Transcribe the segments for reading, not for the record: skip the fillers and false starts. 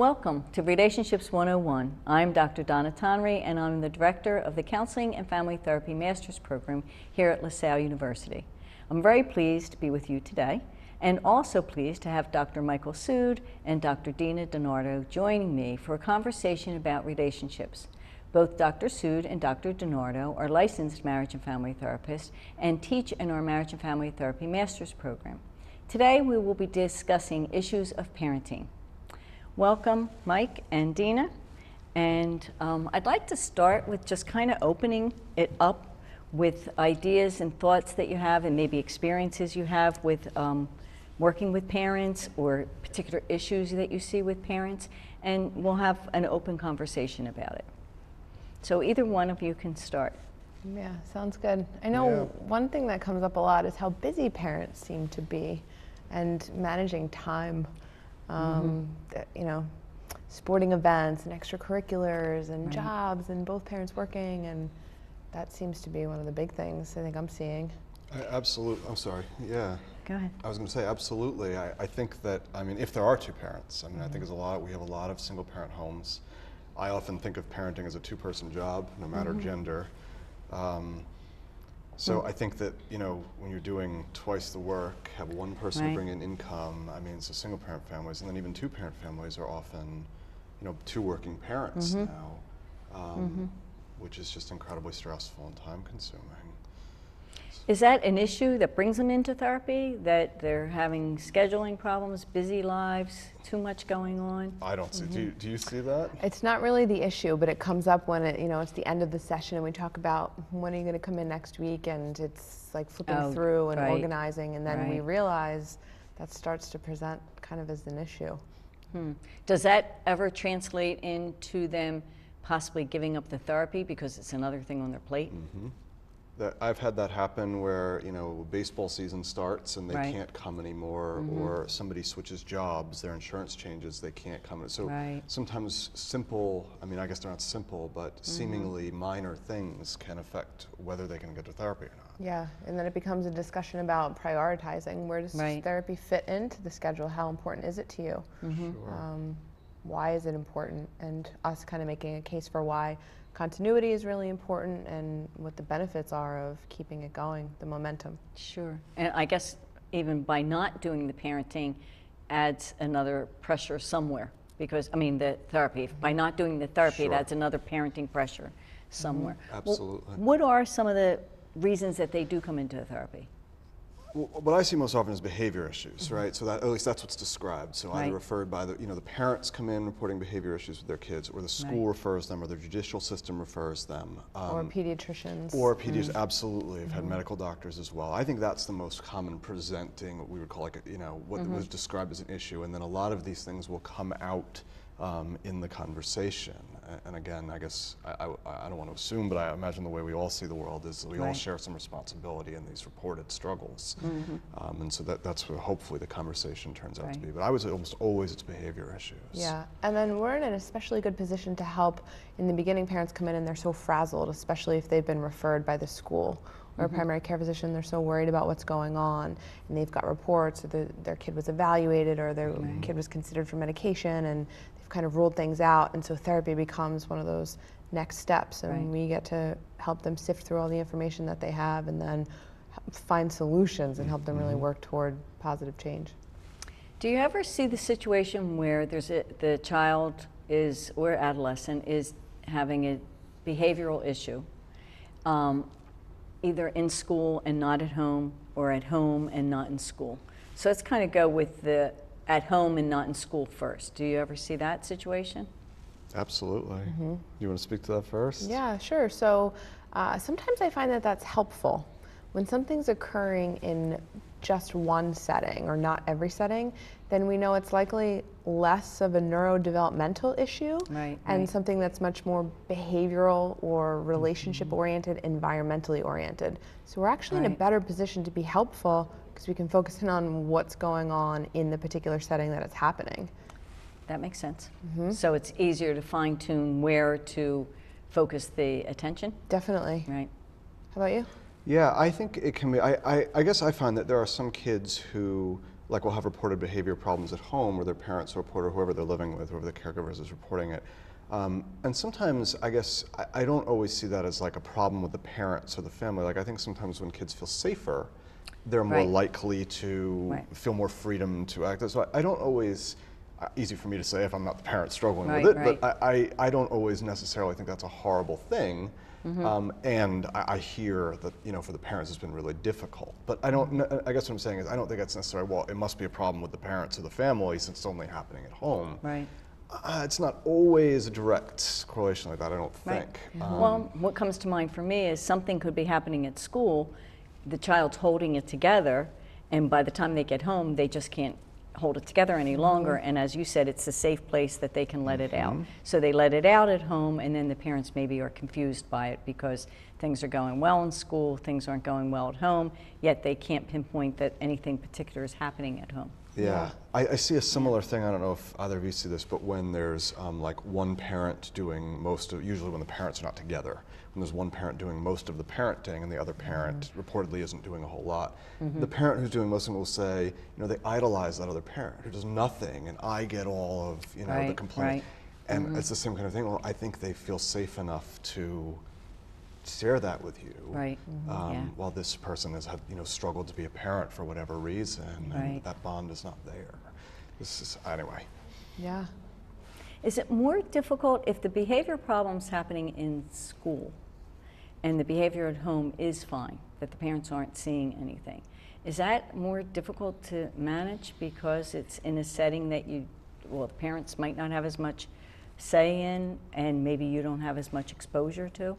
Welcome to Relationships 101. I'm Dr. Donna Tonrey, and I'm the Director of the Counseling and Family Therapy Master's Program here at Salle University. I'm very pleased to be with you today, and also pleased to have Dr. Michael SUDE and Dr. DINARDO joining me for a conversation about relationships. Both Dr. SUDE and Dr. DINARDO are licensed marriage and family therapists and teach in our Marriage and Family Therapy Master's Program. Today we will be discussing issues of parenting. Welcome, Mike and Dina, and I'd like to start with just kind of opening it up with ideas and thoughts that you have and maybe experiences you have with working with parents or particular issues that you see with parents, and we'll have an open conversation about it. So either one of you can start. Yeah, sounds good. I know one thing that comes up a lot is how busy parents seem to be and managing time. You know, sporting events and extracurriculars and jobs and both parents working, and that seems to be one of the big things I think I'm seeing. Absolutely. I'm sorry. Yeah. Go ahead. I was going to say absolutely. I think that, I mean, if there are two parents, I mean, I think we have a lot of single parent homes. I often think of parenting as a two-person job, no matter gender. So I think that, you know, when you're doing twice the work, have one person to bring in income, I mean, so single parent families, and then even two parent families are often, you know, two working parents now, which is just incredibly stressful and time consuming. Is that an issue that brings them into therapy, that they're having scheduling problems, busy lives, too much going on? I don't see. Do you see that? It's not really the issue, but it comes up when it's the end of the session and we talk about when are you going to come in next week, and it's like flipping through and organizing, and then we realize that starts to present kind of as an issue. Does that ever translate into them possibly giving up the therapy because it's another thing on their plate? I've had that happen where, you know, baseball season starts and they can't come anymore, or somebody switches jobs, their insurance changes, they can't come. So sometimes simple, I mean, I guess they're not simple, but seemingly minor things can affect whether they can get to therapy or not. Yeah, and then it becomes a discussion about prioritizing. Where does therapy fit into the schedule? How important is it to you? Why is it important? And us kind of making a case for why continuity is really important and what the benefits are of keeping it going, the momentum. Sure. And I guess even by not doing the parenting adds another pressure somewhere, because, I mean, the therapy, by not doing the therapy, it adds another parenting pressure somewhere. Absolutely. Well, what are some of the reasons that they do come into therapy? What I see most often is behavior issues, right? So that, at least that's what's described. So either referred by the parents come in reporting behavior issues with their kids, or the school refers them, or the judicial system refers them. Or pediatricians. Or pediatricians, absolutely. I've had medical doctors as well. I think that's the most common presenting, what we would call like, what was described as an issue. And then a lot of these things will come out in the conversation. And again, I guess I don't want to assume, but I imagine the way we all see the world is we all share some responsibility in these reported struggles. And so that's what hopefully the conversation turns out to be. But I would say almost always it's behavior issues. Yeah, and then we're in an especially good position to help. In the beginning, parents come in and they're so frazzled, especially if they've been referred by the school or a primary care physician. They're so worried about what's going on, and they've got reports, or their kid was evaluated, or their kid was considered for medication, and kind of ruled things out, and so therapy becomes one of those next steps, and we get to help them sift through all the information that they have and then find solutions and help them really work toward positive change. Do you ever see the situation where the child is, or adolescent is having a behavioral issue, either in school and not at home, or at home and not in school? So let's kind of go with the at home and not in school first. Do you ever see that situation? Absolutely. You want to speak to that first? Yeah, sure. So sometimes I find that that's helpful. When something's occurring in just one setting or not every setting, then we know it's likely less of a neurodevelopmental issue and something that's much more behavioral or relationship oriented, environmentally oriented. So we're actually in a better position to be helpful because we can focus in on what's going on in the particular setting that it's happening. That makes sense. So it's easier to fine tune where to focus the attention? Definitely. Right. How about you? Yeah, I think it can be. I guess I find that there are some kids who like will have reported behavior problems at home, or their parents report, or whoever they're living with, whoever the caregivers is reporting it. And sometimes, I guess, I don't always see that as like a problem with the parents or the family. Like I think sometimes when kids feel safer, they're more likely to feel more freedom to act. So I don't always, easy for me to say if I'm not the parent struggling with it, but I don't always necessarily think that's a horrible thing. And I hear that, you know, for the parents it's been really difficult. But I don't, I guess what I'm saying is I don't think that's necessarily, well, it must be a problem with the parents or the family since it's only happening at home. Right. It's not always a direct correlation like that, I don't think. Well, what comes to mind for me is something could be happening at school, the child's holding it together, and by the time they get home, they just can't hold it together any longer, and as you said, it's a safe place that they can let it out. So they let it out at home, and then the parents maybe are confused by it because things are going well in school, things aren't going well at home, yet they can't pinpoint that anything particular is happening at home. Yeah, I see a similar thing. I don't know if either of you see this, but when there's like one parent doing most of, usually when the parents are not together, when there's one parent doing most of the parenting and the other parent reportedly isn't doing a whole lot, the parent who's doing most of it will say, you know, they idolize that other parent who does nothing, and I get all of, you know, the complaint. And it's the same kind of thing. Well, I think they feel safe enough to share that with you, while this person has had, you know, struggled to be a parent for whatever reason, and that bond is not there. This is, anyway. Yeah. Is it more difficult if the behavior problem's happening in school and the behavior at home is fine, that the parents aren't seeing anything? Is that more difficult to manage because it's in a setting that you, well, the parents might not have as much say in, and maybe you don't have as much exposure to?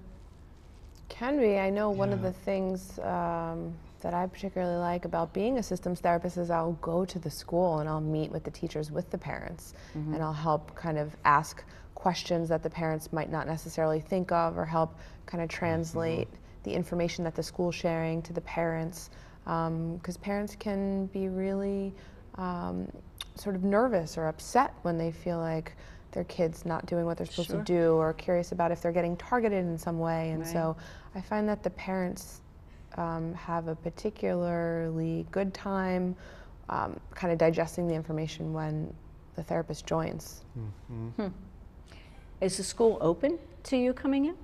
Can be. I know one of the things that I particularly like about being a systems therapist is I'll go to the school and I'll meet with the teachers, with the parents, and I'll help kind of ask questions that the parents might not necessarily think of, or help kind of translate the information that the school's sharing to the parents, because parents can be really sort of nervous or upset when they feel like their kid's not doing what they're supposed to do, or curious about if they're getting targeted in some way. And so I find that the parents have a particularly good time kind of digesting the information when the therapist joins. Is the school open to you coming in?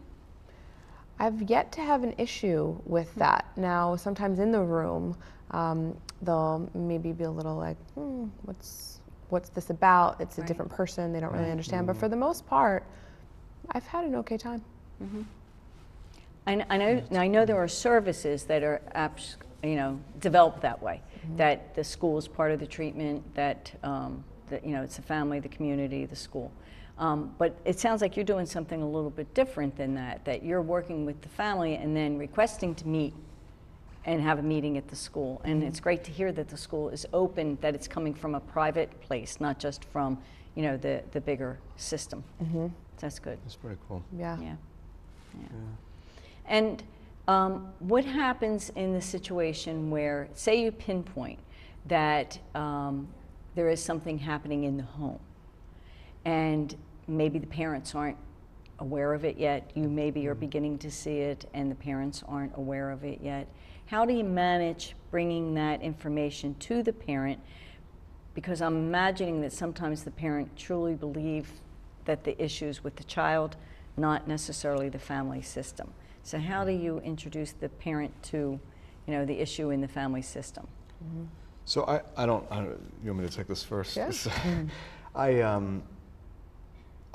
I've yet to have an issue with that. Now, sometimes in the room, they'll maybe be a little like, what's this about? It's a different person, they don't really understand. But for the most part, I've had an okay time. I know there are services that are, you know, developed that way, that the school is part of the treatment, that, you know, it's the family, the community, the school. But it sounds like you're doing something a little bit different than that, that you're working with the family and then requesting to meet and have a meeting at the school. And it's great to hear that the school is open, that it's coming from a private place, not just from, you know, the bigger system. That's good. That's pretty cool. Yeah. And what happens in the situation where, say you pinpoint that there is something happening in the home, and maybe the parents aren't aware of it yet, you maybe are beginning to see it and the parents aren't aware of it yet. How do you manage bringing that information to the parent? Because I'm imagining that sometimes the parent truly believes that the issue's with the child, not necessarily the family system. So how do you introduce the parent to, you know, the issue in the family system? So I don't, you want me to take this first? Yes.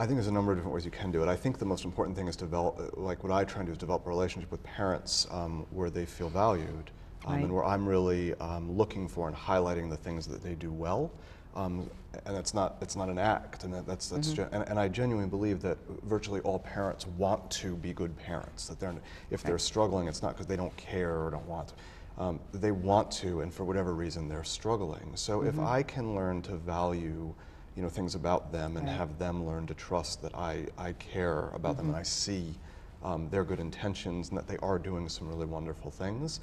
I think there's a number of different ways you can do it. I think the most important thing is develop, like what I try and do is develop a relationship with parents where they feel valued, and where I'm really looking for and highlighting the things that they do well. And it's not an act, and that's and I genuinely believe that virtually all parents want to be good parents. That if they're struggling, it's not because they don't care or don't want to. They want to, and for whatever reason, they're struggling. So if I can learn to value, you know, things about them and have them learn to trust that I care about them and I see their good intentions and that they are doing some really wonderful things,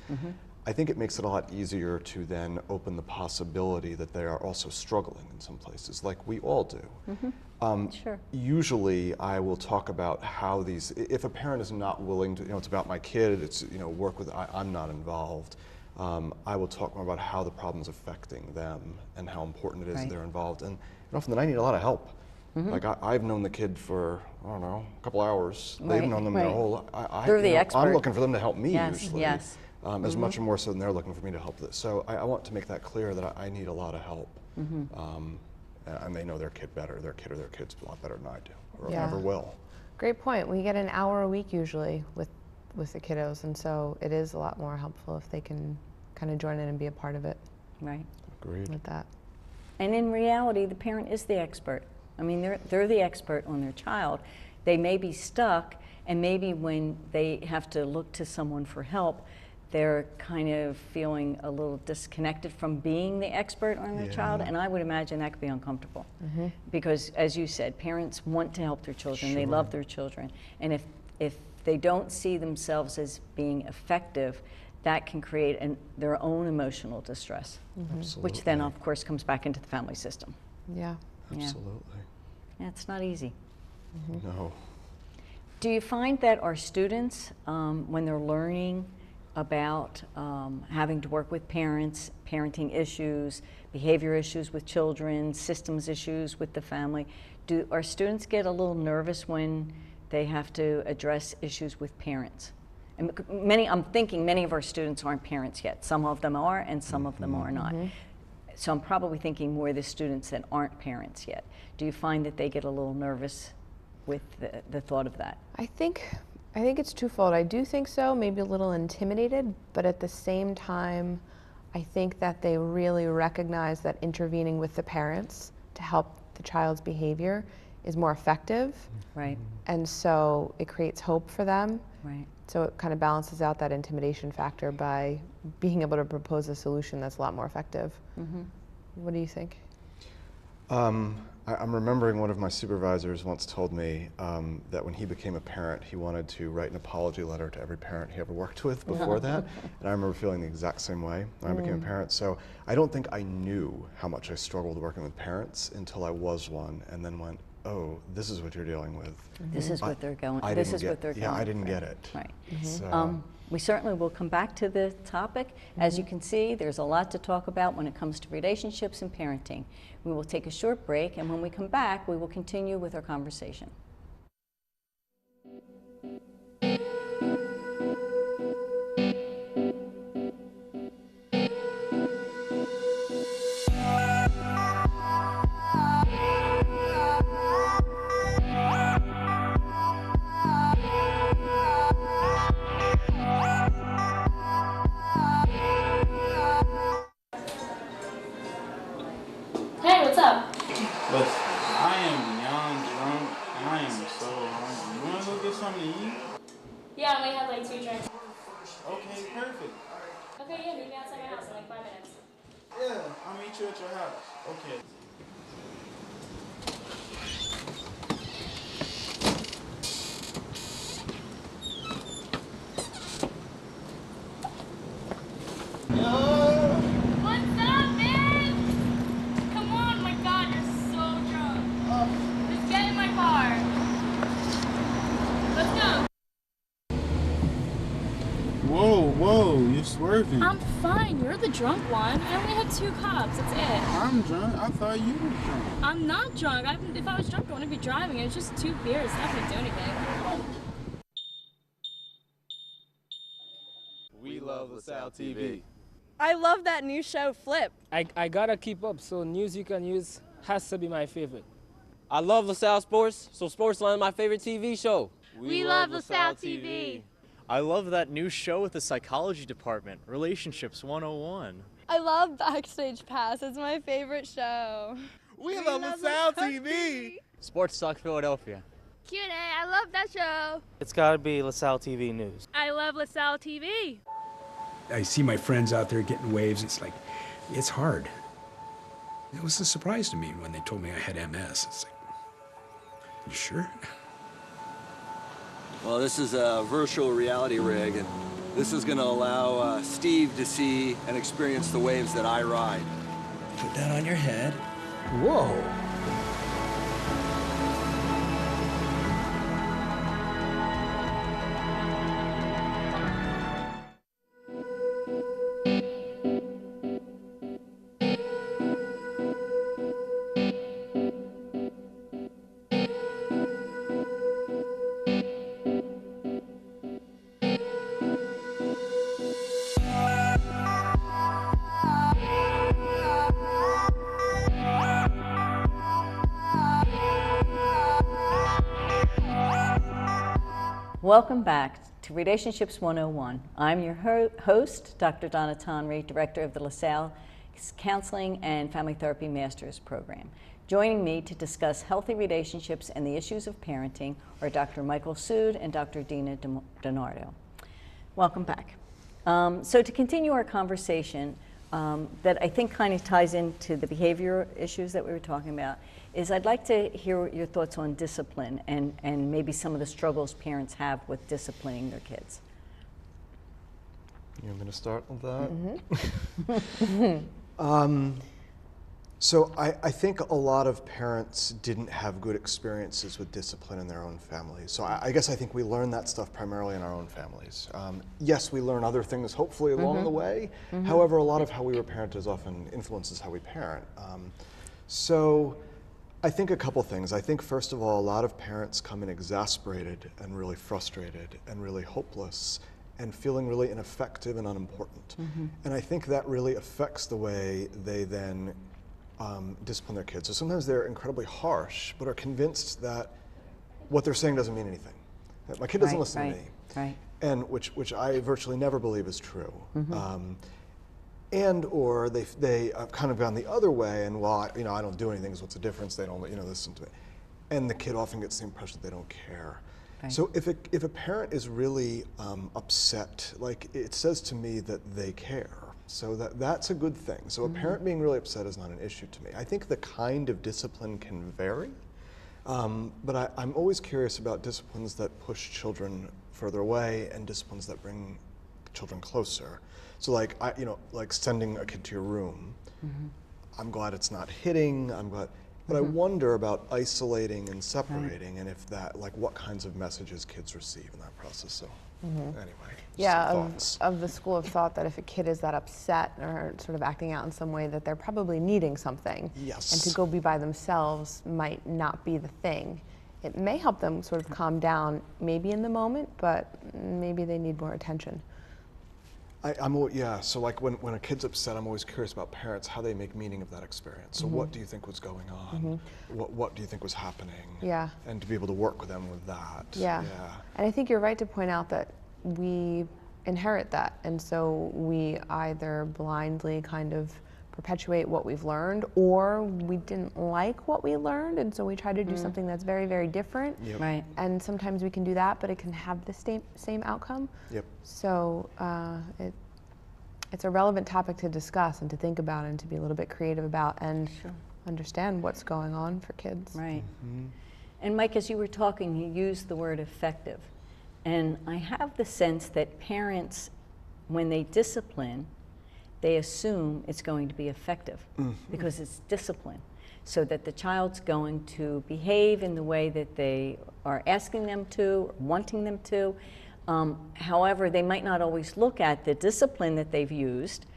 I think it makes it a lot easier to then open the possibility that they are also struggling in some places, like we all do. Usually I will talk about how these, if a parent is not willing to, you know, it's about my kid, it's, you know, work with, I'm not involved. I will talk more about how the problem's affecting them and how important it is that Right. they're involved. And often I need a lot of help. Like I've known the kid for, I don't know, a couple hours. Right, They've known them their right. whole They're the you know, expert. I'm looking for them to help me Yes, usually. yes. As much or more so than they're looking for me to help. So I want to make that clear that I need a lot of help. And they know their kid better, their kid or their kids a lot better than I do, or Yeah. ever will. Great point. We get an hour a week usually with the kiddos, and so it is a lot more helpful if they can kind of join in and be a part of it Right. Agreed. with that. And in reality, the parent is the expert. I mean, they're the expert on their child. They may be stuck, and maybe when they have to look to someone for help, they're kind of feeling a little disconnected from being the expert on their child, and I would imagine that could be uncomfortable. Because, as you said, parents want to help their children, they love their children, and if they don't see themselves as being effective, that can create their own emotional distress, which then, of course, comes back into the family system. Yeah. Absolutely. Yeah, it's not easy. No. Do you find that our students, when they're learning about having to work with parents, parenting issues, behavior issues with children, systems issues with the family, do our students get a little nervous when they have to address issues with parents? And I'm thinking many of our students aren't parents yet. Some of them are, and some of them are not. So I'm probably thinking more of the students that aren't parents yet. Do you find that they get a little nervous with the thought of that? I think it's twofold. I do think so, maybe a little intimidated, but at the same time, I think that they really recognize that intervening with the parents to help the child's behavior is more effective. Right, And so it creates hope for them. right. So it kind of balances out that intimidation factor by being able to propose a solution that's a lot more effective. What do you think? I'm remembering one of my supervisors once told me that when he became a parent, he wanted to write an apology letter to every parent he ever worked with before that. And I remember feeling the exact same way when I became a parent. So I don't think I knew how much I struggled working with parents until I was one, and then went, oh, this is what you're dealing with. This is what they're going. I This didn't is get- what they're going. Yeah, I didn't through. get it. Right. So, We certainly will come back to the topic. As you can see, there's a lot to talk about when it comes to relationships and parenting. We will take a short break, and when we come back, we will continue with our conversation. Hey, what's up? But I am beyond drunk. I am so hungry. You wanna go get something to eat? Yeah, I only had like 2 drinks. Okay, perfect. Okay, yeah, meet me outside my house in like 5 minutes. Yeah, I'll meet you at your house. Okay. What's up, man? Come on, my God, you're so drunk. Just get in my car. Let's go. Whoa, you're swerving. I'm fine. You're the drunk one. I only had 2 cups. That's it. I'm drunk. I thought you were drunk. I'm not drunk. If I was drunk, I wouldn't be driving. It was just 2 beers. It's not gonna do anything. We love LaSalle TV. I love that new show, Flip. I gotta keep up, so news you can use has to be my favorite. I love LaSalle Sports, so Sportsline is my favorite TV show. We love LaSalle TV. I love that new show with the psychology department, Relationships 101. I love Backstage Pass. It's my favorite show. We love LaSalle TV. Sports Talk Philadelphia. Q&A. I love that show. It's gotta be LaSalle TV News. I love LaSalle TV. I see my friends out there getting waves. It's like, it's hard. It was a surprise to me when they told me I had MS. It's like, you sure? Well, this is a virtual reality rig, and this is going to allow Steve to see and experience the waves that I ride. Put that on your head. Whoa. Welcome back to Relationships 101. I'm your host, Dr. Donna Tonrey, Director of the LaSalle Counseling and Family Therapy Master's Program. Joining me to discuss healthy relationships and the issues of parenting are Dr. Michael SUDE and Dr. DINARDO. Welcome back. So to continue our conversation that I think kind of ties into the behavior issues that we were talking about, is I'd like to hear your thoughts on discipline and maybe some of the struggles parents have with disciplining their kids. You want me to start with that? Mm-hmm. So I think a lot of parents didn't have good experiences with discipline in their own families. So I guess I think we learn that stuff primarily in our own families. Yes, we learn other things hopefully along the way. However, a lot of how we were parented often influences how we parent. So I think a couple things. I think first of all, a lot of parents come in exasperated and really frustrated and really hopeless and feeling really ineffective and unimportant. And I think that really affects the way they then discipline their kids. So sometimes they're incredibly harsh, but are convinced that what they're saying doesn't mean anything. That my kid doesn't listen to me. Right. And which I virtually never believe is true. And or they kind of gone the other way, and well, I don't do anything, so what's the difference? They don't listen to me. And the kid often gets the impression that they don't care. Right. So if a parent is really upset, like it says to me that they care. So that's a good thing. So a parent being really upset is not an issue to me. I think the kind of discipline can vary, but I'm always curious about disciplines that push children further away and disciplines that bring children closer. So like like sending a kid to your room. I'm glad it's not hitting. I'm glad. But I wonder about isolating and separating, and if that, like, what kinds of messages kids receive in that process. So, anyway, yeah, of the school of thought that if a kid is that upset or sort of acting out in some way, that they're probably needing something. Yes. And to go be by themselves might not be the thing. It may help them sort of calm down, maybe in the moment, but maybe they need more attention. So like when a kid's upset, I'm always curious about parents, how they make meaning of that experience. So what do you think was going on? What do you think was happening? Yeah. And to be able to work with them with that. Yeah. And I think you're right to point out that we inherit that. And so we either blindly kind of perpetuate what we've learned, or we didn't like what we learned, and so we try to do something that's very, very different. Yep. Right. And sometimes we can do that, but it can have the same outcome. Yep. So it's a relevant topic to discuss and to think about and to be a little bit creative about and understand what's going on for kids. Right. And Mike, as you were talking, you used the word effective. And I have the sense that parents, when they discipline, they assume it's going to be effective because it's discipline, so that the child's going to behave in the way that they are asking them to, or wanting them to. However, they might not always look at the discipline that they've used,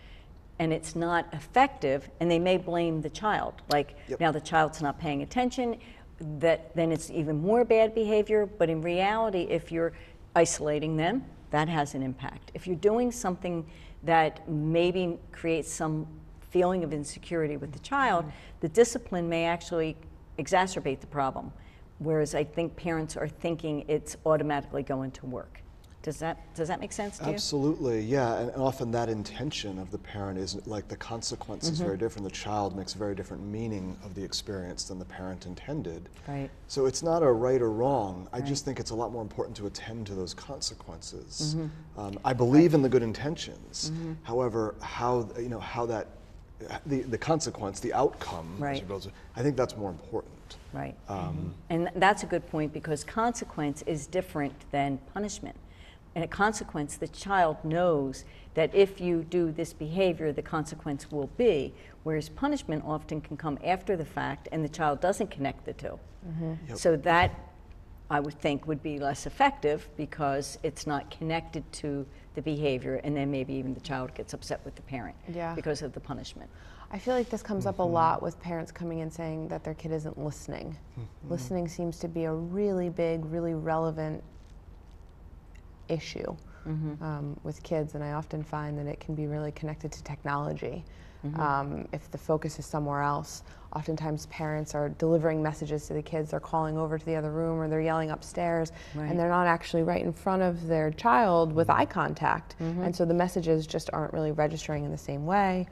and it's not effective, and they may blame the child. Like, now the child's not paying attention, then it's even more bad behavior. But in reality, if you're isolating them, that has an impact. If you're doing something that maybe creates some feeling of insecurity with the child, the discipline may actually exacerbate the problem. Whereas I think parents are thinking it's automatically going to work. Does that make sense to you? Absolutely, yeah, and often that intention of the parent is, like, the consequence is very different. The child makes a very different meaning of the experience than the parent intended. Right. So it's not a right or wrong. I just think it's a lot more important to attend to those consequences. I believe in the good intentions. However, how that the consequence, the outcome, Right. I think that's more important. Right. And that's a good point, because consequence is different than punishment. In a consequence, the child knows that if you do this behavior, the consequence will be, whereas punishment often can come after the fact and the child doesn't connect the two. So that, I would think, would be less effective because it's not connected to the behavior, and then maybe even the child gets upset with the parent because of the punishment. I feel like this comes up a lot with parents coming in saying that their kid isn't listening. Listening seems to be a really big, really relevant issue. with kids, and I often find that it can be really connected to technology. If the focus is somewhere else, oftentimes parents are delivering messages to the kids, they're calling over to the other room or they're yelling upstairs, and they're not actually right in front of their child with eye contact. And so the messages just aren't really registering in the same way.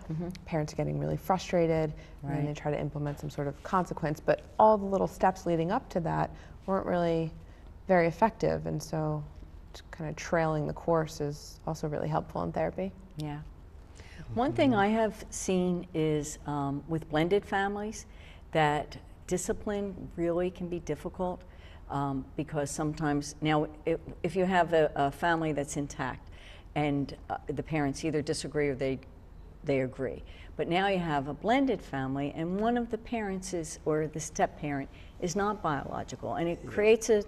Parents are getting really frustrated, and then they try to implement some sort of consequence, but all the little steps leading up to that weren't really very effective, and so kind of trailing the course is also really helpful in therapy. Yeah. One thing I have seen is with blended families that discipline really can be difficult because sometimes, now if you have a family that's intact and the parents either disagree or they agree, but now you have a blended family and one of the parents is, or the step parent, is not biological, and it creates a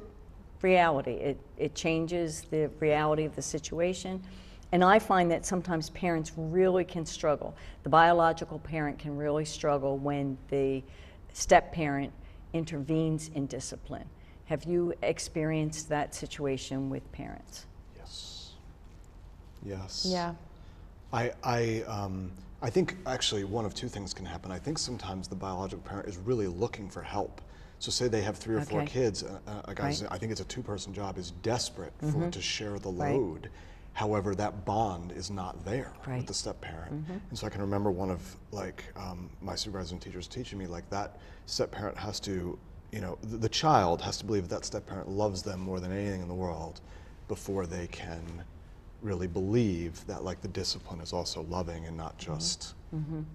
reality. It changes the reality of the situation. And I find that sometimes parents really can struggle. The biological parent can really struggle when the step-parent intervenes in discipline. Have you experienced that situation with parents? Yes. Yes. Yeah. I think actually one of two things can happen. I think sometimes the biological parent is really looking for help. So say they have 3 or 4 kids, a guy's, I think it's a 2-person job, is desperate to share the load. However, that bond is not there with the step-parent. And so I can remember one of my supervisors and teachers teaching me that step-parent has to, the child has to believe that step-parent loves them more than anything in the world before they can really believe that the discipline is also loving and not just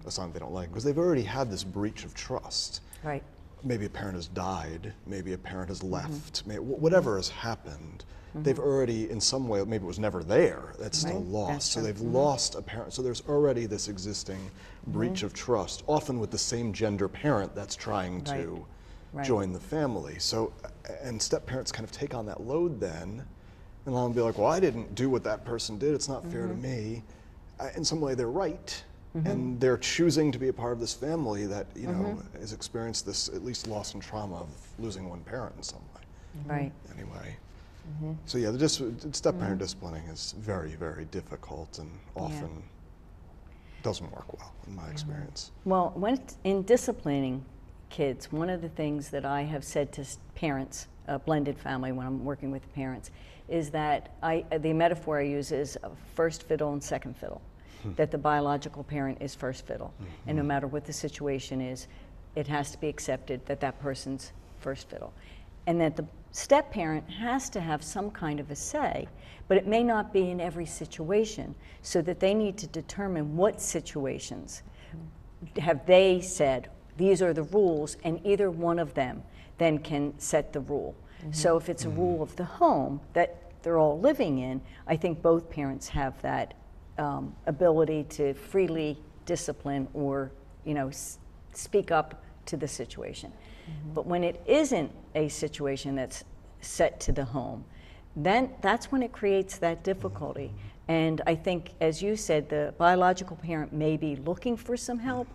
a something they don't like. Because they've already had this breach of trust. Right. Maybe a parent has died, maybe a parent has left, whatever has happened. They've already, in some way, maybe it was never there, that's still lost. So they've lost a parent. So there's already this existing breach of trust, often with the same gender parent that's trying to join the family. So, and step-parents kind of take on that load then, and allow them to be like, well, I didn't do what that person did, it's not fair to me. In some way, they're right. And they're choosing to be a part of this family that, has experienced this, at least loss and trauma of losing one parent in some way. Right. Anyway. So yeah, the step-parent disciplining is very, very difficult and often doesn't work well in my experience. Well, in disciplining kids, one of the things that I have said to parents, a blended family when I'm working with parents, is that the metaphor I use is first fiddle and second fiddle, that the biological parent is first fiddle. And no matter what the situation is, it has to be accepted that that person's first fiddle. And that the step-parent has to have some kind of a say, but it may not be in every situation, so that they need to determine what situations have they said, these are the rules, and either one of them then can set the rule. So if it's a rule of the home that they're all living in, I think both parents have that ability to freely discipline or, speak up to the situation. But when it isn't a situation that's set to the home, then that's when it creates that difficulty. And I think, as you said, the biological parent may be looking for some help,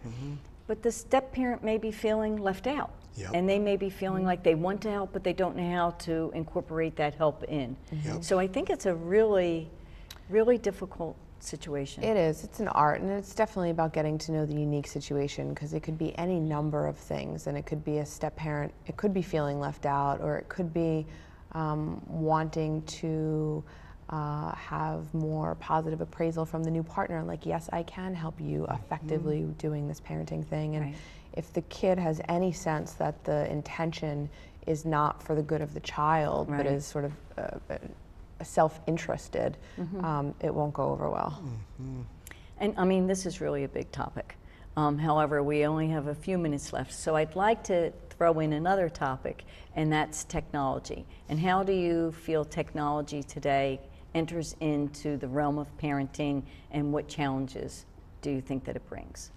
but the step-parent may be feeling left out. And they may be feeling like they want to help, but they don't know how to incorporate that help in. So I think it's a really, really difficult situation. It is. It's an art, and it's definitely about getting to know the unique situation, because it could be any number of things, and it could be a step-parent, it could be feeling left out, or it could be wanting to have more positive appraisal from the new partner, like, yes, I can help you effectively doing this parenting thing. And if the kid has any sense that the intention is not for the good of the child, but is sort of self-interested, it won't go over well. And I mean, this is really a big topic. However, we only have a few minutes left, so I'd like to throw in another topic, and that's technology. And how do you feel technology today enters into the realm of parenting, and what challenges do you think that it brings?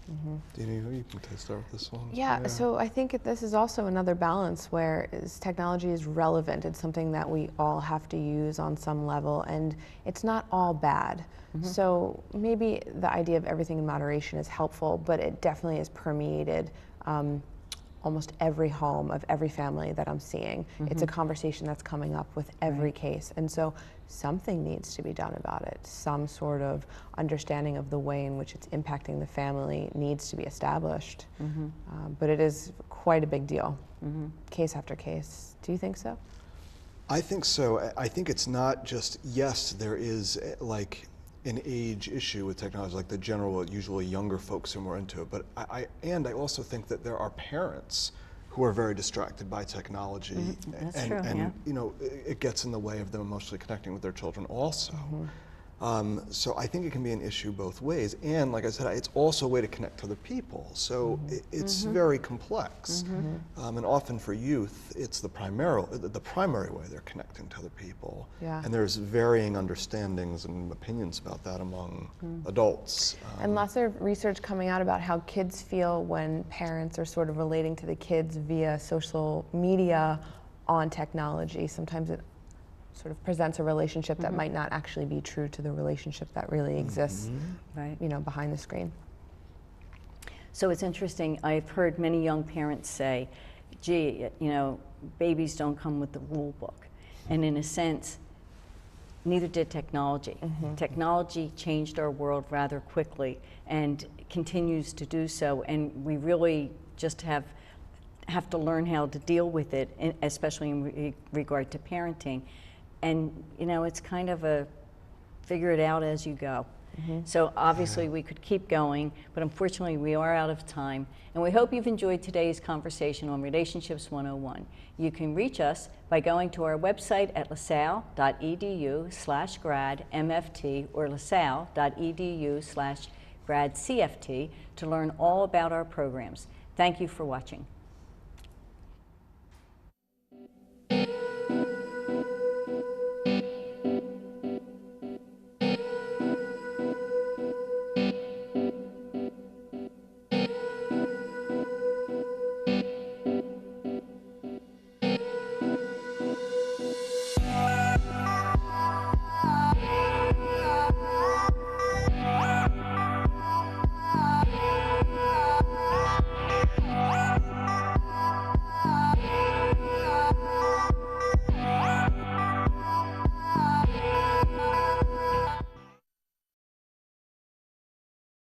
Dina, you can start with this one. Yeah, so I think this is also another balance where technology is relevant. It's something that we all have to use on some level, and it's not all bad. So maybe the idea of everything in moderation is helpful, but it definitely is permeated almost every home of every family that I'm seeing. It's a conversation that's coming up with every case. And so something needs to be done about it. Some sort of understanding of the way in which it's impacting the family needs to be established. But it is quite a big deal, case after case. Do you think so? I think so. I think it's not just, yes, there is like an age issue with technology, like the general, usually younger folks are more into it, but I also think that there are parents who are very distracted by technology, and you know, it gets in the way of them emotionally connecting with their children also. So I think it can be an issue both ways, and like I said, it's also a way to connect to other people. So it's very complex, and often for youth, it's the primary way they're connecting to other people. And there's varying understandings and opinions about that among adults. And lots of research coming out about how kids feel when parents are sort of relating to the kids via social media on technology. Sometimes it sort of presents a relationship that might not actually be true to the relationship that really exists, you know, behind the screen. So it's interesting, I've heard many young parents say, gee, you know, babies don't come with the rule book. And in a sense, neither did technology. Technology changed our world rather quickly and continues to do so, and we really just have to learn how to deal with it, especially in regard to parenting. And you know, it's kind of a figure it out as you go. So obviously we could keep going, but unfortunately we are out of time. And we hope you've enjoyed today's conversation on Relationships 101. You can reach us by going to our website at lasalle.edu/grad-MFT or lasalle.edu/grad-CFT to learn all about our programs. Thank you for watching.